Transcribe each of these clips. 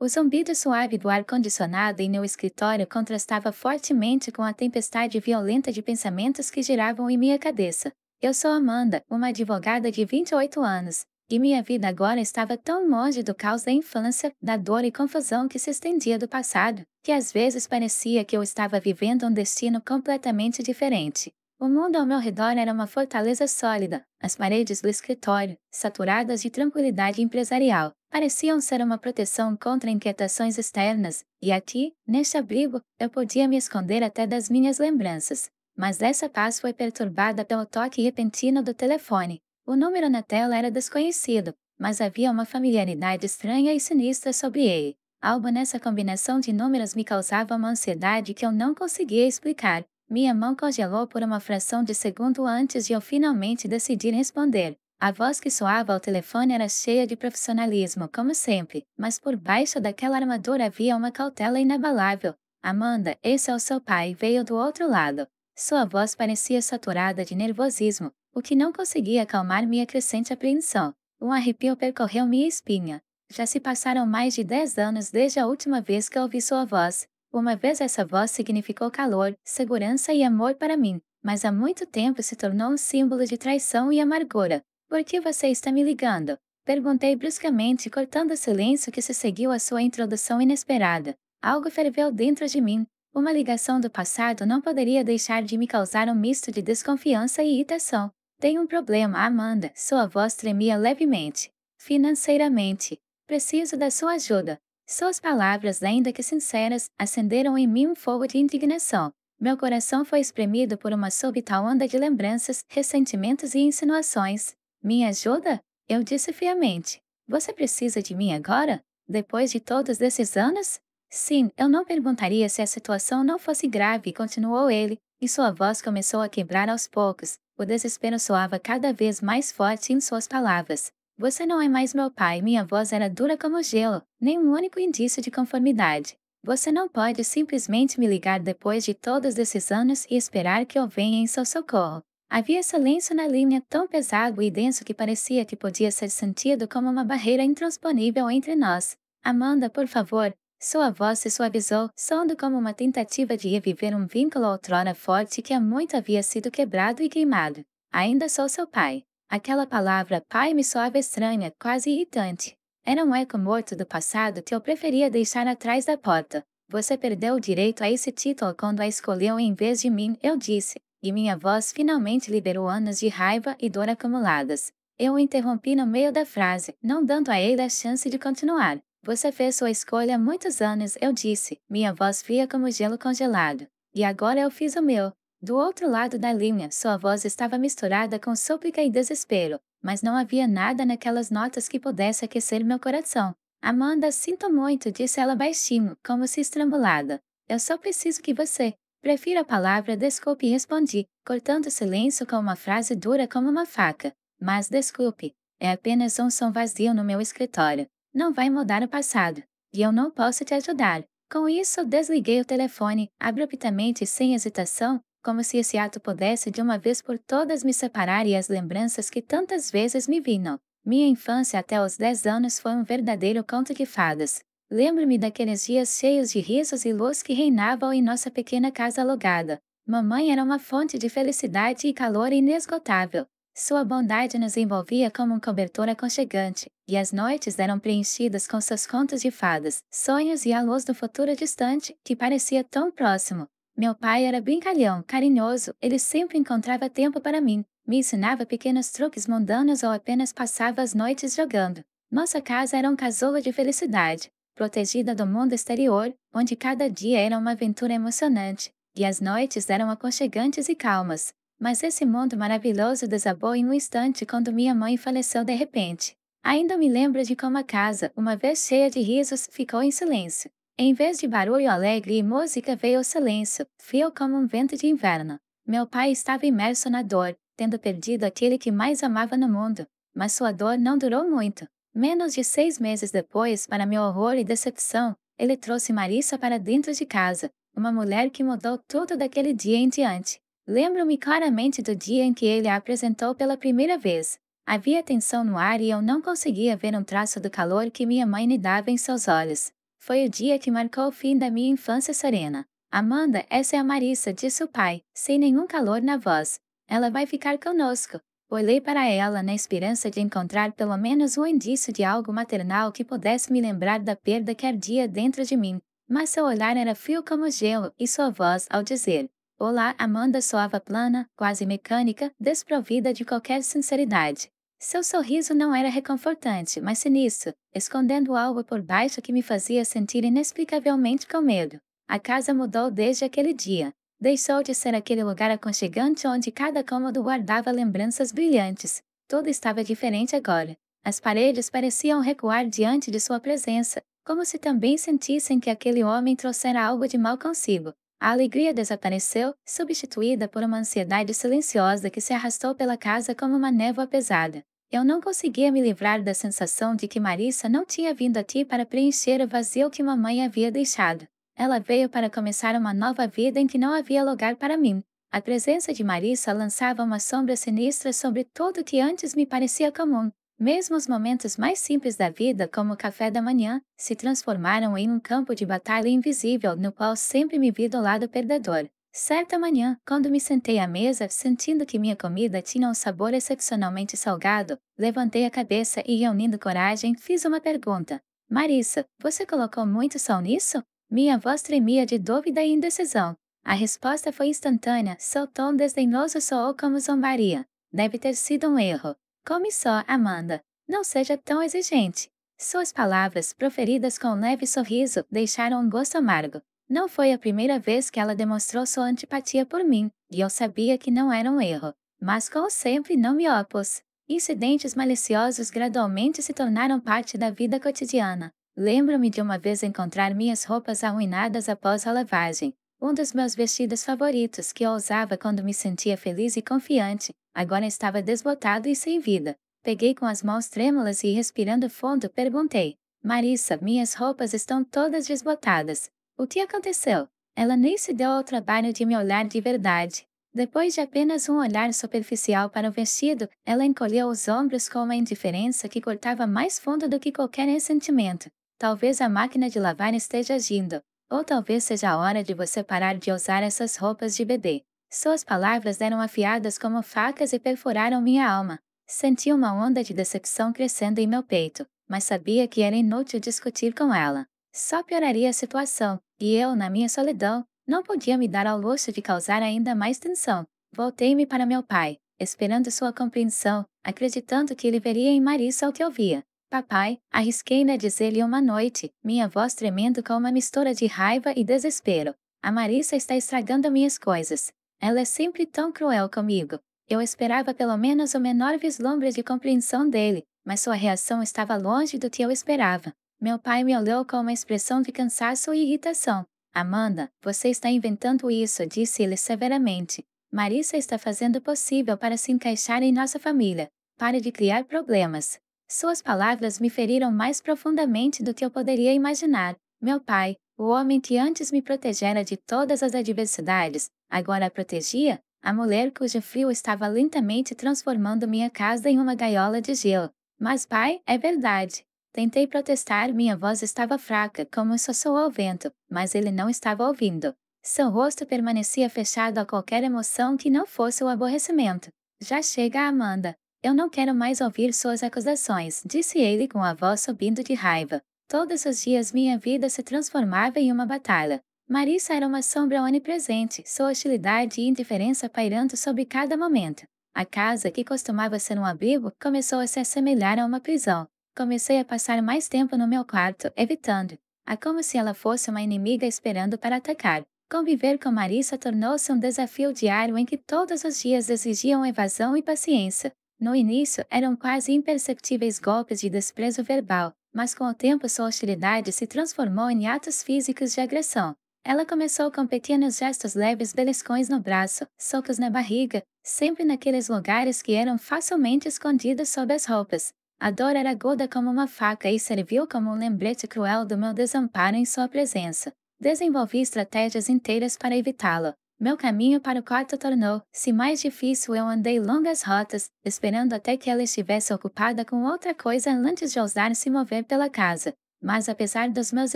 O zumbido suave do ar-condicionado em meu escritório contrastava fortemente com a tempestade violenta de pensamentos que giravam em minha cabeça. Eu sou Amanda, uma advogada de 28 anos, e minha vida agora estava tão longe do caos da infância, da dor e confusão que se estendia do passado, que às vezes parecia que eu estava vivendo um destino completamente diferente. O mundo ao meu redor era uma fortaleza sólida, as paredes do escritório, saturadas de tranquilidade empresarial, pareciam ser uma proteção contra inquietações externas, e aqui, neste abrigo, eu podia me esconder até das minhas lembranças. Mas essa paz foi perturbada pelo toque repentino do telefone. O número na tela era desconhecido, mas havia uma familiaridade estranha e sinistra sobre ele. Algo nessa combinação de números me causava uma ansiedade que eu não conseguia explicar. Minha mão congelou por uma fração de segundo antes de eu finalmente decidir responder. A voz que soava ao telefone era cheia de profissionalismo, como sempre, mas por baixo daquela armadura havia uma cautela inabalável. Amanda, esse é o seu pai, veio do outro lado. Sua voz parecia saturada de nervosismo, o que não conseguia acalmar minha crescente apreensão. Um arrepio percorreu minha espinha. Já se passaram mais de 10 anos desde a última vez que ouvi sua voz. Uma vez essa voz significou calor, segurança e amor para mim, mas há muito tempo se tornou um símbolo de traição e amargura. Por que você está me ligando? Perguntei bruscamente, cortando o silêncio que se seguiu à sua introdução inesperada. Algo ferveu dentro de mim. Uma ligação do passado não poderia deixar de me causar um misto de desconfiança e irritação. Tenho um problema, Amanda. Sua voz tremia levemente. Financeiramente. Preciso da sua ajuda. Suas palavras, ainda que sinceras, acenderam em mim um fogo de indignação. Meu coração foi espremido por uma súbita onda de lembranças, ressentimentos e insinuações. Minha ajuda? Eu disse friamente. Você precisa de mim agora? Depois de todos esses anos? Sim, eu não perguntaria se a situação não fosse grave, continuou ele, e sua voz começou a quebrar aos poucos. O desespero soava cada vez mais forte em suas palavras. Você não é mais meu pai, minha voz era dura como gelo, nem um único indício de conformidade. Você não pode simplesmente me ligar depois de todos esses anos e esperar que eu venha em seu socorro. Havia silêncio na linha tão pesado e denso que parecia que podia ser sentido como uma barreira intransponível entre nós. Amanda, por favor. Sua voz se suavizou, soando como uma tentativa de reviver um vínculo outrora forte que há muito havia sido quebrado e queimado. Ainda sou seu pai. Aquela palavra pai me soava estranha, quase irritante. Era um eco morto do passado que eu preferia deixar atrás da porta. Você perdeu o direito a esse título quando a escolheu em vez de mim, eu disse, e minha voz finalmente liberou anos de raiva e dor acumuladas. Eu o interrompi no meio da frase, não dando a ele a chance de continuar. Você fez sua escolha há muitos anos, eu disse, minha voz fria como gelo congelado. E agora eu fiz o meu. Do outro lado da linha, sua voz estava misturada com súplica e desespero, mas não havia nada naquelas notas que pudesse aquecer meu coração. Amanda, sinto muito, disse ela baixinho, como se estrangulada. Eu só preciso que você. Prefiro a palavra desculpe, respondi, cortando o silêncio com uma frase dura como uma faca. Mas desculpe, é apenas um som vazio no meu escritório. Não vai mudar o passado. E eu não posso te ajudar. Com isso, desliguei o telefone, abruptamente e sem hesitação, como se esse ato pudesse de uma vez por todas me separar e as lembranças que tantas vezes me vinham. Minha infância até os 10 anos foi um verdadeiro conto de fadas. Lembro-me daqueles dias cheios de risos e luz que reinavam em nossa pequena casa alugada. Mamãe era uma fonte de felicidade e calor inesgotável. Sua bondade nos envolvia como um cobertor aconchegante, e as noites eram preenchidas com seus contos de fadas, sonhos e a luz do futuro distante, que parecia tão próximo. Meu pai era brincalhão, carinhoso, ele sempre encontrava tempo para mim, me ensinava pequenos truques mundanos ou apenas passava as noites jogando. Nossa casa era um casulo de felicidade, protegida do mundo exterior, onde cada dia era uma aventura emocionante, e as noites eram aconchegantes e calmas. Mas esse mundo maravilhoso desabou em um instante quando minha mãe faleceu de repente. Ainda me lembro de como a casa, uma vez cheia de risos, ficou em silêncio. Em vez de barulho alegre e música veio o silêncio, frio como um vento de inverno. Meu pai estava imerso na dor, tendo perdido aquele que mais amava no mundo. Mas sua dor não durou muito. Menos de 6 meses depois, para meu horror e decepção, ele trouxe Marissa para dentro de casa, uma mulher que mudou tudo daquele dia em diante. Lembro-me claramente do dia em que ele a apresentou pela primeira vez. Havia tensão no ar e eu não conseguia ver um traço do calor que minha mãe me dava em seus olhos. Foi o dia que marcou o fim da minha infância serena. Amanda, essa é a Marissa, disse o pai, sem nenhum calor na voz. Ela vai ficar conosco. Olhei para ela na esperança de encontrar pelo menos um indício de algo maternal que pudesse me lembrar da perda que ardia dentro de mim, mas seu olhar era frio como gelo e sua voz, ao dizer olá, Amanda, soava plana, quase mecânica, desprovida de qualquer sinceridade. Seu sorriso não era reconfortante, mas sinistro, escondendo algo por baixo que me fazia sentir inexplicavelmente com medo. A casa mudou desde aquele dia. Deixou de ser aquele lugar aconchegante onde cada cômodo guardava lembranças brilhantes. Tudo estava diferente agora. As paredes pareciam recuar diante de sua presença, como se também sentissem que aquele homem trouxera algo de mal consigo. A alegria desapareceu, substituída por uma ansiedade silenciosa que se arrastou pela casa como uma névoa pesada. Eu não conseguia me livrar da sensação de que Marissa não tinha vindo aqui para preencher o vazio que mamãe havia deixado. Ela veio para começar uma nova vida em que não havia lugar para mim. A presença de Marissa lançava uma sombra sinistra sobre tudo que antes me parecia comum. Mesmo os momentos mais simples da vida, como o café da manhã, se transformaram em um campo de batalha invisível no qual sempre me vi do lado perdedor. Certa manhã, quando me sentei à mesa, sentindo que minha comida tinha um sabor excepcionalmente salgado, levantei a cabeça e, unindo coragem, fiz uma pergunta. Marissa, você colocou muito sal nisso? Minha voz tremia de dúvida e indecisão. A resposta foi instantânea, seu tom desdenhoso soou como zombaria. Deve ter sido um erro. Come só, Amanda. Não seja tão exigente. Suas palavras, proferidas com um leve sorriso, deixaram um gosto amargo. Não foi a primeira vez que ela demonstrou sua antipatia por mim, e eu sabia que não era um erro. Mas como sempre não me opus. Incidentes maliciosos gradualmente se tornaram parte da vida cotidiana. Lembro-me de uma vez encontrar minhas roupas arruinadas após a lavagem. Um dos meus vestidos favoritos que eu usava quando me sentia feliz e confiante, agora estava desbotado e sem vida. Peguei com as mãos trêmulas e, respirando fundo, perguntei: Marissa, minhas roupas estão todas desbotadas. O que aconteceu? Ela nem se deu ao trabalho de me olhar de verdade. Depois de apenas um olhar superficial para o vestido, ela encolheu os ombros com uma indiferença que cortava mais fundo do que qualquer ressentimento. Talvez a máquina de lavar esteja agindo. Ou talvez seja a hora de você parar de usar essas roupas de bebê. Suas palavras eram afiadas como facas e perfuraram minha alma. Senti uma onda de decepção crescendo em meu peito, mas sabia que era inútil discutir com ela. Só pioraria a situação, e eu, na minha solidão, não podia me dar ao luxo de causar ainda mais tensão. Voltei-me para meu pai, esperando sua compreensão, acreditando que ele veria em Marissa o que eu via. Papai, arrisquei-me a dizer-lhe uma noite, minha voz tremendo com uma mistura de raiva e desespero. A Marissa está estragando minhas coisas. Ela é sempre tão cruel comigo. Eu esperava pelo menos o menor vislumbre de compreensão dele, mas sua reação estava longe do que eu esperava. Meu pai me olhou com uma expressão de cansaço e irritação. Amanda, você está inventando isso, disse ele severamente. Marissa está fazendo o possível para se encaixar em nossa família. Pare de criar problemas. Suas palavras me feriram mais profundamente do que eu poderia imaginar. Meu pai, o homem que antes me protegera de todas as adversidades, agora a protegia? A mulher cujo frio estava lentamente transformando minha casa em uma gaiola de gelo. Mas pai, é verdade. Tentei protestar, minha voz estava fraca, como um sussurro ao vento, mas ele não estava ouvindo. Seu rosto permanecia fechado a qualquer emoção que não fosse o aborrecimento. Já chega, Amanda. Eu não quero mais ouvir suas acusações, disse ele com a voz subindo de raiva. Todos os dias minha vida se transformava em uma batalha. Marissa era uma sombra onipresente, sua hostilidade e indiferença pairando sobre cada momento. A casa, que costumava ser um abrigo, começou a se assemelhar a uma prisão. Comecei a passar mais tempo no meu quarto, evitando. Como se ela fosse uma inimiga esperando para atacar. Conviver com Marissa tornou-se um desafio diário em que todos os dias exigiam evasão e paciência. No início, eram quase imperceptíveis golpes de desprezo verbal, mas com o tempo sua hostilidade se transformou em atos físicos de agressão. Ela começou com pequenos gestos leves, beliscões no braço, socos na barriga, sempre naqueles lugares que eram facilmente escondidos sob as roupas. A dor era aguda como uma faca e serviu como um lembrete cruel do meu desamparo em sua presença. Desenvolvi estratégias inteiras para evitá-lo. Meu caminho para o quarto tornou-se mais difícil. Eu andei longas rotas, esperando até que ela estivesse ocupada com outra coisa antes de ousar se mover pela casa. mas apesar dos meus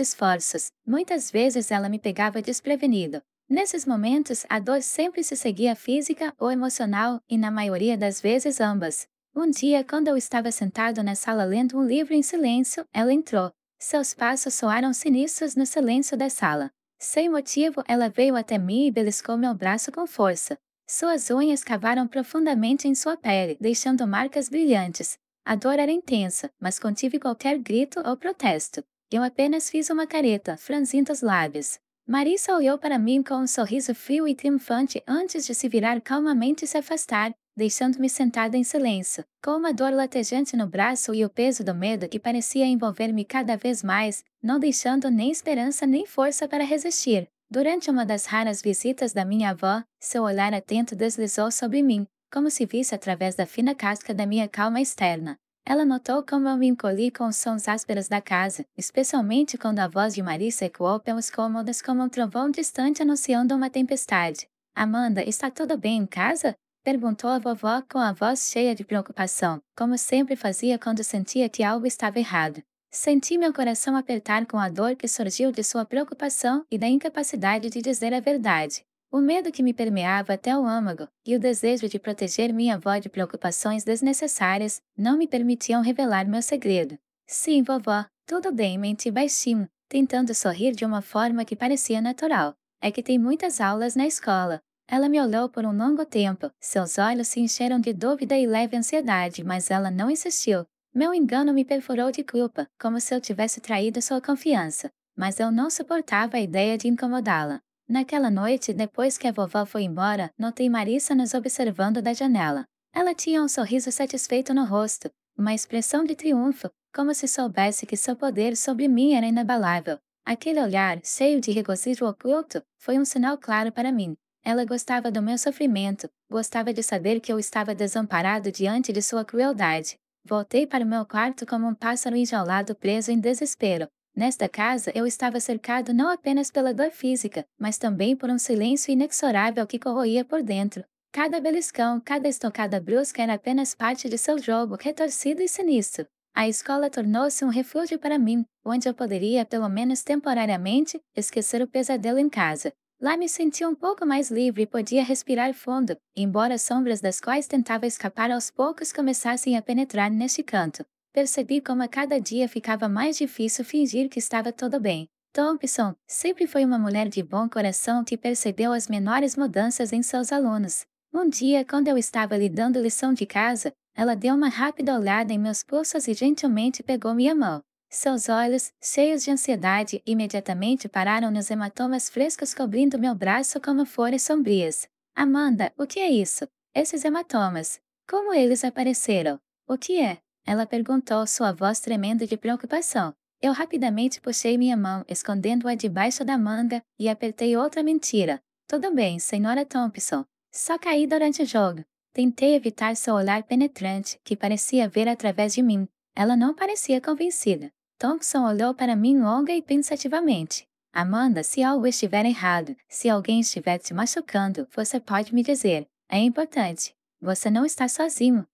esforços, muitas vezes ela me pegava desprevenido. Nesses momentos, a dor sempre se seguia física ou emocional, e na maioria das vezes ambas. Um dia, quando eu estava sentado na sala lendo um livro em silêncio, ela entrou. Seus passos soaram sinistros no silêncio da sala. Sem motivo, ela veio até mim e beliscou meu braço com força. Suas unhas cavaram profundamente em sua pele, deixando marcas brilhantes. A dor era intensa, mas contive qualquer grito ou protesto. Eu apenas fiz uma careta, franzindo os lábios. Marissa olhou para mim com um sorriso frio e triunfante antes de se virar calmamente e se afastar, deixando-me sentada em silêncio, com uma dor latejante no braço e o peso do medo que parecia envolver-me cada vez mais, não deixando nem esperança nem força para resistir. Durante uma das raras visitas da minha avó, seu olhar atento deslizou sobre mim, como se visse através da fina casca da minha calma externa. Ela notou como eu me encolhi com os sons ásperos da casa, especialmente quando a voz de Marissa ecoou pelos cômodos como um trovão distante anunciando uma tempestade. Amanda, está tudo bem em casa? Perguntou a vovó com a voz cheia de preocupação, como sempre fazia quando sentia que algo estava errado. Senti meu coração apertar com a dor que surgiu de sua preocupação e da incapacidade de dizer a verdade. O medo que me permeava até o âmago, e o desejo de proteger minha avó de preocupações desnecessárias, não me permitiam revelar meu segredo. Sim, vovó, tudo bem, menti baixinho, tentando sorrir de uma forma que parecia natural. É que tem muitas aulas na escola. Ela me olhou por um longo tempo, seus olhos se encheram de dúvida e leve ansiedade, mas ela não insistiu. Meu engano me perfurou de culpa, como se eu tivesse traído sua confiança, mas eu não suportava a ideia de incomodá-la. Naquela noite, depois que a vovó foi embora, notei Marissa nos observando da janela. Ela tinha um sorriso satisfeito no rosto, uma expressão de triunfo, como se soubesse que seu poder sobre mim era inabalável. Aquele olhar, cheio de regozijo oculto, foi um sinal claro para mim. Ela gostava do meu sofrimento, gostava de saber que eu estava desamparado diante de sua crueldade. Voltei para o meu quarto como um pássaro enjaulado preso em desespero. Nesta casa eu estava cercado não apenas pela dor física, mas também por um silêncio inexorável que corroía por dentro. Cada beliscão, cada estocada brusca era apenas parte de seu jogo retorcido e sinistro. A escola tornou-se um refúgio para mim, onde eu poderia, pelo menos temporariamente, esquecer o pesadelo em casa. Lá me senti um pouco mais livre e podia respirar fundo, embora as sombras das quais tentava escapar aos poucos começassem a penetrar neste canto. Percebi como a cada dia ficava mais difícil fingir que estava tudo bem. Thompson sempre foi uma mulher de bom coração que percebeu as menores mudanças em seus alunos. Um dia, quando eu estava lhe dando lição de casa, ela deu uma rápida olhada em meus pulsos e gentilmente pegou minha mão. Seus olhos, cheios de ansiedade, imediatamente pararam nos hematomas frescos cobrindo meu braço como flores sombrias. Amanda, o que é isso? Esses hematomas. Como eles apareceram? O que é? Ela perguntou, sua voz tremendo de preocupação. Eu rapidamente puxei minha mão, escondendo-a debaixo da manga, e apertei outra mentira. Tudo bem, senhora Thompson. Só caí durante o jogo. Tentei evitar seu olhar penetrante, que parecia ver através de mim. Ela não parecia convencida. Thompson olhou para mim longa e pensativamente. Amanda, se algo estiver errado, se alguém estiver te machucando, você pode me dizer. É importante. Você não está sozinho.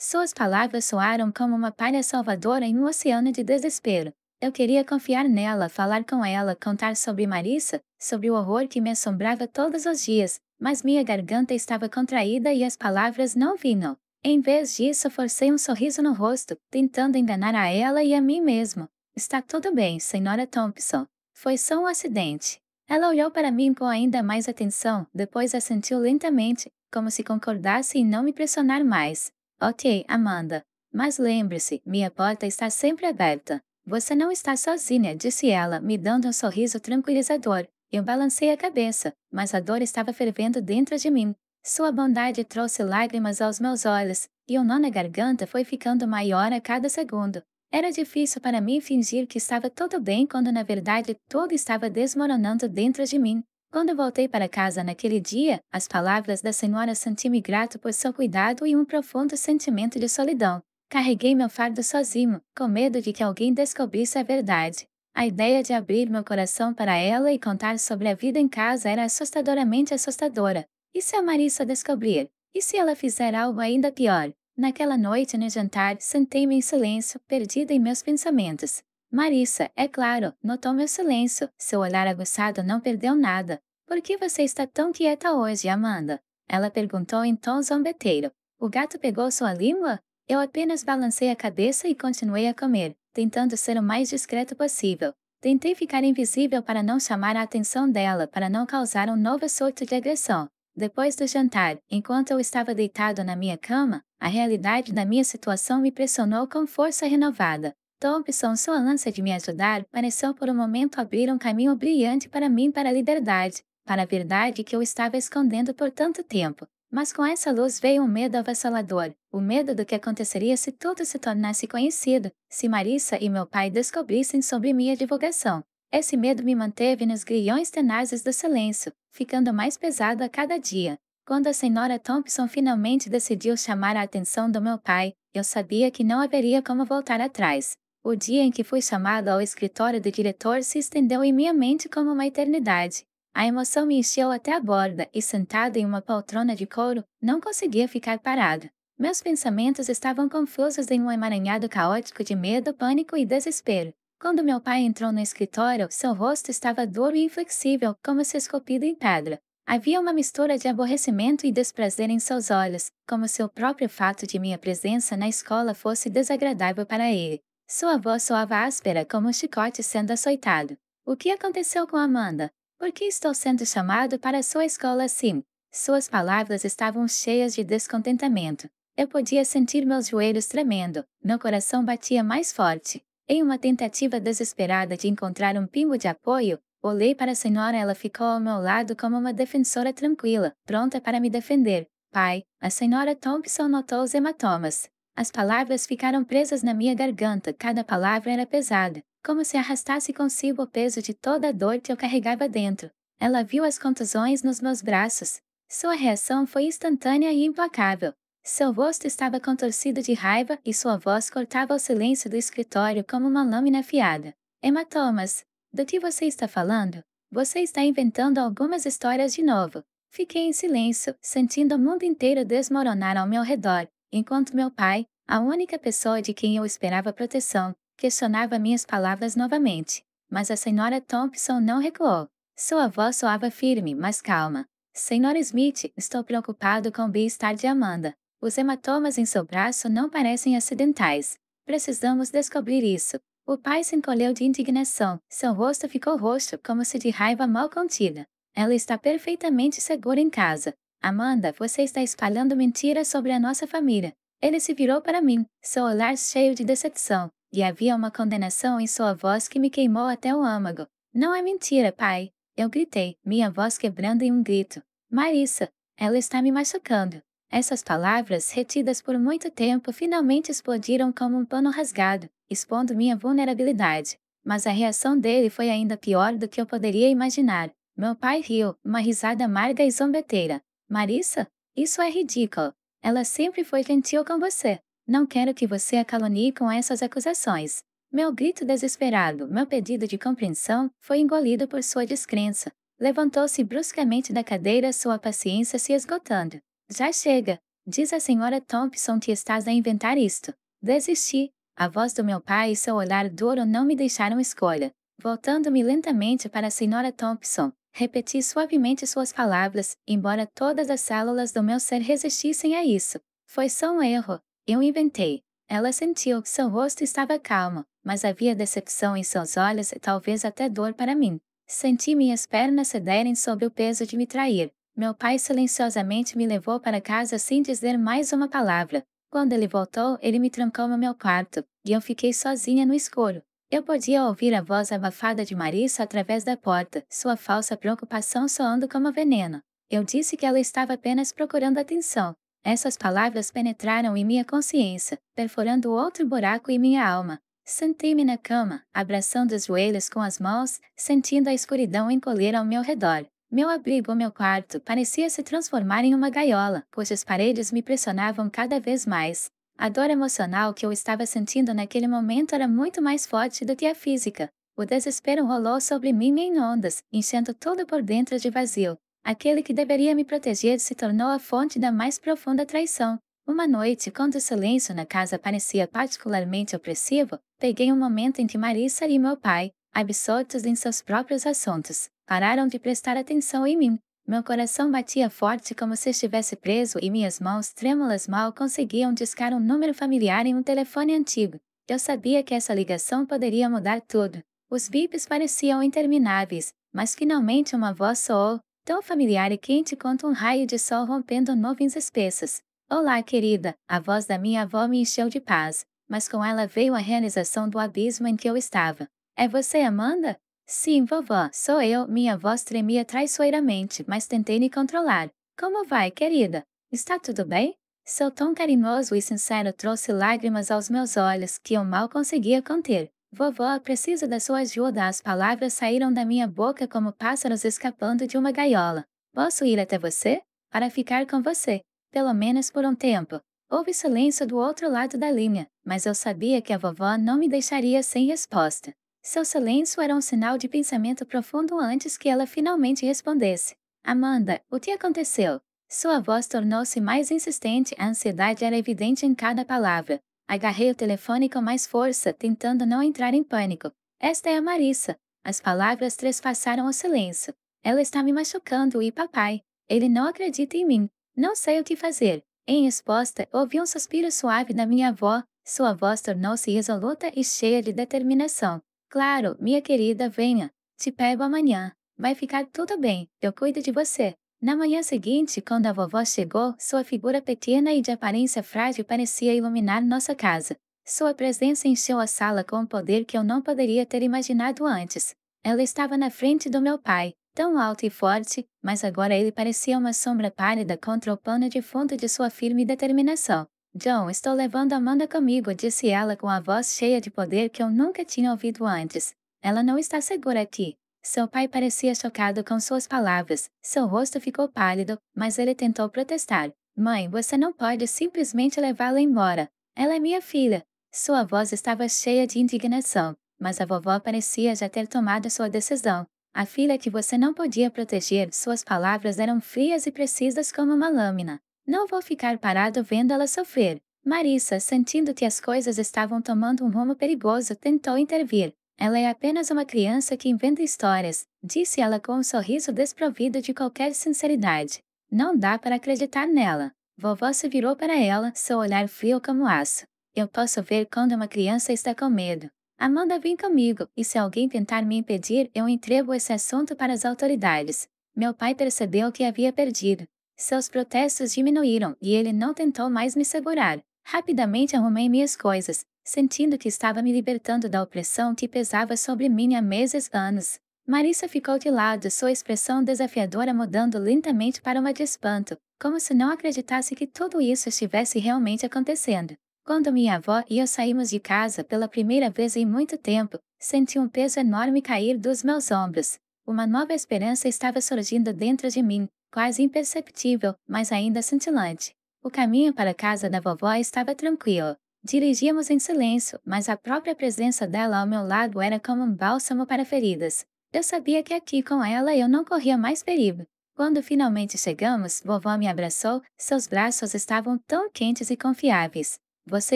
Suas palavras soaram como uma palha salvadora em um oceano de desespero. Eu queria confiar nela, falar com ela, contar sobre Marissa, sobre o horror que me assombrava todos os dias, mas minha garganta estava contraída e as palavras não vinham. Em vez disso, forcei um sorriso no rosto, tentando enganar a ela e a mim mesmo. Está tudo bem, senhora Thompson. Foi só um acidente. Ela olhou para mim com ainda mais atenção, depois assentiu lentamente, como se concordasse em não me pressionar mais. Ok, Amanda. Mas lembre-se, minha porta está sempre aberta. Você não está sozinha, disse ela, me dando um sorriso tranquilizador. Eu balancei a cabeça, mas a dor estava fervendo dentro de mim. Sua bondade trouxe lágrimas aos meus olhos, e o nó na garganta foi ficando maior a cada segundo. Era difícil para mim fingir que estava tudo bem quando na verdade tudo estava desmoronando dentro de mim. Quando voltei para casa naquele dia, as palavras da senhora senti-me grato por seu cuidado e um profundo sentimento de solidão. Carreguei meu fardo sozinho, com medo de que alguém descobrisse a verdade. A ideia de abrir meu coração para ela e contar sobre a vida em casa era assustadoramente assustadora. E se a Marissa descobrir? E se ela fizer algo ainda pior? Naquela noite no jantar, sentei-me em silêncio, perdida em meus pensamentos. Marissa, é claro, notou meu silêncio. Seu olhar aguçado não perdeu nada. Por que você está tão quieta hoje, Amanda? Ela perguntou em tom zombeteiro. O gato pegou sua língua? Eu apenas balancei a cabeça e continuei a comer, tentando ser o mais discreto possível. Tentei ficar invisível para não chamar a atenção dela, para não causar um novo surto de agressão. Depois do jantar, enquanto eu estava deitado na minha cama, a realidade da minha situação me pressionou com força renovada. Thompson, sua ânsia de me ajudar, pareceu por um momento abrir um caminho brilhante para mim para a liberdade, para a verdade que eu estava escondendo por tanto tempo. Mas com essa luz veio um medo avassalador, o medo do que aconteceria se tudo se tornasse conhecido, se Marissa e meu pai descobrissem sobre minha divulgação. Esse medo me manteve nos grilhões tenazes do silêncio, ficando mais pesado a cada dia. Quando a senhora Thompson finalmente decidiu chamar a atenção do meu pai, eu sabia que não haveria como voltar atrás. O dia em que fui chamada ao escritório do diretor se estendeu em minha mente como uma eternidade. A emoção me encheu até a borda e, sentada em uma poltrona de couro, não conseguia ficar parada. Meus pensamentos estavam confusos em um emaranhado caótico de medo, pânico e desespero. Quando meu pai entrou no escritório, seu rosto estava duro e inflexível, como se esculpido em pedra. Havia uma mistura de aborrecimento e desprazer em seus olhos, como se o próprio fato de minha presença na escola fosse desagradável para ele. Sua voz soava áspera como um chicote sendo açoitado. O que aconteceu com Amanda? Por que estou sendo chamado para a sua escola assim? Suas palavras estavam cheias de descontentamento. Eu podia sentir meus joelhos tremendo, meu coração batia mais forte. Em uma tentativa desesperada de encontrar um pingo de apoio, olhei para a senhora. Ela ficou ao meu lado como uma defensora tranquila, pronta para me defender. Pai, a senhora Thompson notou os hematomas. As palavras ficaram presas na minha garganta, cada palavra era pesada, como se arrastasse consigo o peso de toda a dor que eu carregava dentro. Ela viu as contusões nos meus braços. Sua reação foi instantânea e implacável. Seu rosto estava contorcido de raiva e sua voz cortava o silêncio do escritório como uma lâmina afiada. Hematomas. Do que você está falando? Você está inventando algumas histórias de novo. Fiquei em silêncio, sentindo o mundo inteiro desmoronar ao meu redor, enquanto meu pai, a única pessoa de quem eu esperava proteção, questionava minhas palavras novamente. Mas a senhora Thompson não recuou. Sua voz soava firme, mas calma. Senhora Smith, estou preocupado com o bem-estar de Amanda. Os hematomas em seu braço não parecem acidentais. Precisamos descobrir isso. O pai se encolheu de indignação. Seu rosto ficou roxo, como se de raiva mal contida. Ela está perfeitamente segura em casa. Amanda, você está espalhando mentiras sobre a nossa família. Ele se virou para mim, seu olhar cheio de decepção, e havia uma condenação em sua voz que me queimou até o âmago. Não é mentira, pai. Eu gritei, minha voz quebrando em um grito. Marissa, ela está me machucando. Essas palavras, retidas por muito tempo, finalmente explodiram como um pano rasgado, expondo minha vulnerabilidade. Mas a reação dele foi ainda pior do que eu poderia imaginar. Meu pai riu, uma risada amarga e zombeteira. Marissa? Isso é ridículo. Ela sempre foi gentil com você. Não quero que você a calunie com essas acusações. Meu grito desesperado, meu pedido de compreensão, foi engolido por sua descrença. Levantou-se bruscamente da cadeira, sua paciência se esgotando. Já chega, diz a senhora Thompson que estás a inventar isto. Desisti. A voz do meu pai e seu olhar duro não me deixaram escolha. Voltando-me lentamente para a senhora Thompson, repeti suavemente suas palavras, embora todas as células do meu ser resistissem a isso. Foi só um erro. Eu inventei. Ela sentiu que seu rosto estava calmo, mas havia decepção em seus olhos e talvez até dor para mim. Senti minhas pernas cederem sob o peso de me trair. Meu pai silenciosamente me levou para casa sem dizer mais uma palavra. Quando ele voltou, ele me trancou no meu quarto, e eu fiquei sozinha no escuro. Eu podia ouvir a voz abafada de Marissa através da porta, sua falsa preocupação soando como veneno. Eu disse que ela estava apenas procurando atenção. Essas palavras penetraram em minha consciência, perfurando outro buraco em minha alma. Sentei-me na cama, abraçando os joelhos com as mãos, sentindo a escuridão encolher ao meu redor. Meu abrigo, meu quarto, parecia se transformar em uma gaiola, cujas paredes me pressionavam cada vez mais. A dor emocional que eu estava sentindo naquele momento era muito mais forte do que a física. O desespero rolou sobre mim em ondas, enchendo tudo por dentro de vazio. Aquele que deveria me proteger se tornou a fonte da mais profunda traição. Uma noite, quando o silêncio na casa parecia particularmente opressivo, peguei um momento em que Marissa e meu pai, absortos em seus próprios assuntos, pararam de prestar atenção em mim. Meu coração batia forte como se estivesse preso e minhas mãos trêmulas mal conseguiam discar um número familiar em um telefone antigo. Eu sabia que essa ligação poderia mudar tudo. Os bips pareciam intermináveis, mas finalmente uma voz soou, tão familiar e quente quanto um raio de sol rompendo nuvens espessas. Olá, querida, a voz da minha avó me encheu de paz, mas com ela veio a realização do abismo em que eu estava. É você, Amanda? Sim, vovó, sou eu. Minha voz tremia traiçoeiramente, mas tentei me controlar. Como vai, querida? Está tudo bem? Seu tom carinhoso e sincero trouxe lágrimas aos meus olhos que eu mal conseguia conter. Vovó, preciso da sua ajuda. As palavras saíram da minha boca como pássaros escapando de uma gaiola. Posso ir até você? Para ficar com você. Pelo menos por um tempo. Houve silêncio do outro lado da linha, mas eu sabia que a vovó não me deixaria sem resposta. Seu silêncio era um sinal de pensamento profundo antes que ela finalmente respondesse. Amanda, o que aconteceu? Sua voz tornou-se mais insistente, a ansiedade era evidente em cada palavra. Agarrei o telefone com mais força, tentando não entrar em pânico. Esta é a Marissa. As palavras trespassaram o silêncio. Ela está me machucando e papai. Ele não acredita em mim. Não sei o que fazer. Em resposta, ouvi um suspiro suave da minha avó. Sua voz tornou-se resoluta e cheia de determinação. Claro, minha querida, venha. Te pego amanhã. Vai ficar tudo bem. Eu cuido de você. Na manhã seguinte, quando a vovó chegou, sua figura pequena e de aparência frágil parecia iluminar nossa casa. Sua presença encheu a sala com um poder que eu não poderia ter imaginado antes. Ela estava na frente do meu pai, tão alto e forte, mas agora ele parecia uma sombra pálida contra o pano de fundo de sua firme determinação. John, estou levando Amanda comigo, disse ela com a voz cheia de poder que eu nunca tinha ouvido antes. Ela não está segura aqui. Seu pai parecia chocado com suas palavras. Seu rosto ficou pálido, mas ele tentou protestar. Mãe, você não pode simplesmente levá-la embora. Ela é minha filha. Sua voz estava cheia de indignação, mas a vovó parecia já ter tomado sua decisão. A filha que você não podia proteger, suas palavras eram frias e precisas como uma lâmina. Não vou ficar parado vendo ela sofrer. Marissa, sentindo que as coisas estavam tomando um rumo perigoso, tentou intervir. Ela é apenas uma criança que inventa histórias, disse ela com um sorriso desprovido de qualquer sinceridade. Não dá para acreditar nela. Vovó se virou para ela, seu olhar frio como aço. Eu posso ver quando uma criança está com medo. Amanda, vem comigo, e se alguém tentar me impedir, eu entrego esse assunto para as autoridades. Meu pai percebeu que havia perdido. Seus protestos diminuíram e ele não tentou mais me segurar. Rapidamente arrumei minhas coisas, sentindo que estava me libertando da opressão que pesava sobre mim há meses, anos. Marissa ficou de lado, sua expressão desafiadora mudando lentamente para uma de espanto, como se não acreditasse que tudo isso estivesse realmente acontecendo. Quando minha avó e eu saímos de casa pela primeira vez em muito tempo, senti um peso enorme cair dos meus ombros. Uma nova esperança estava surgindo dentro de mim, quase imperceptível, mas ainda cintilante. O caminho para a casa da vovó estava tranquilo. Dirigíamos em silêncio, mas a própria presença dela ao meu lado era como um bálsamo para feridas. Eu sabia que aqui com ela eu não corria mais perigo. Quando finalmente chegamos, vovó me abraçou, seus braços estavam tão quentes e confiáveis. Você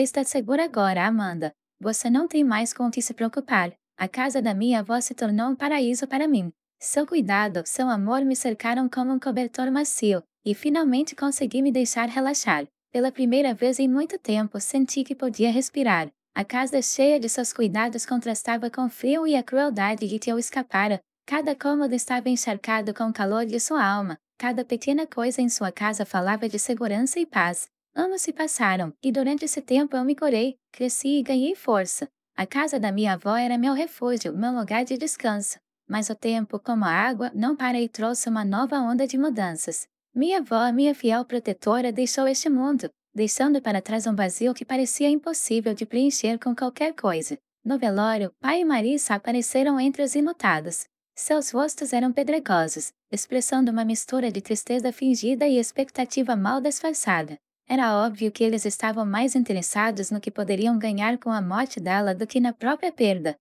está segura agora, Amanda. Você não tem mais com o que se preocupar. A casa da minha avó se tornou um paraíso para mim. Seu cuidado, seu amor me cercaram como um cobertor macio, e finalmente consegui me deixar relaxar. Pela primeira vez em muito tempo, senti que podia respirar. A casa cheia de seus cuidados contrastava com o frio e a crueldade de que eu escapara. Cada cômodo estava encharcado com o calor de sua alma. Cada pequena coisa em sua casa falava de segurança e paz. Anos se passaram, e durante esse tempo eu me curei, cresci e ganhei força. A casa da minha avó era meu refúgio, meu lugar de descanso. Mas o tempo, como a água, não para e trouxe uma nova onda de mudanças. Minha avó, minha fiel protetora, deixou este mundo, deixando para trás um vazio que parecia impossível de preencher com qualquer coisa. No velório, pai e Marissa apareceram entre os enlutados. Seus rostos eram pedregosos, expressando uma mistura de tristeza fingida e expectativa mal disfarçada. Era óbvio que eles estavam mais interessados no que poderiam ganhar com a morte dela do que na própria perda.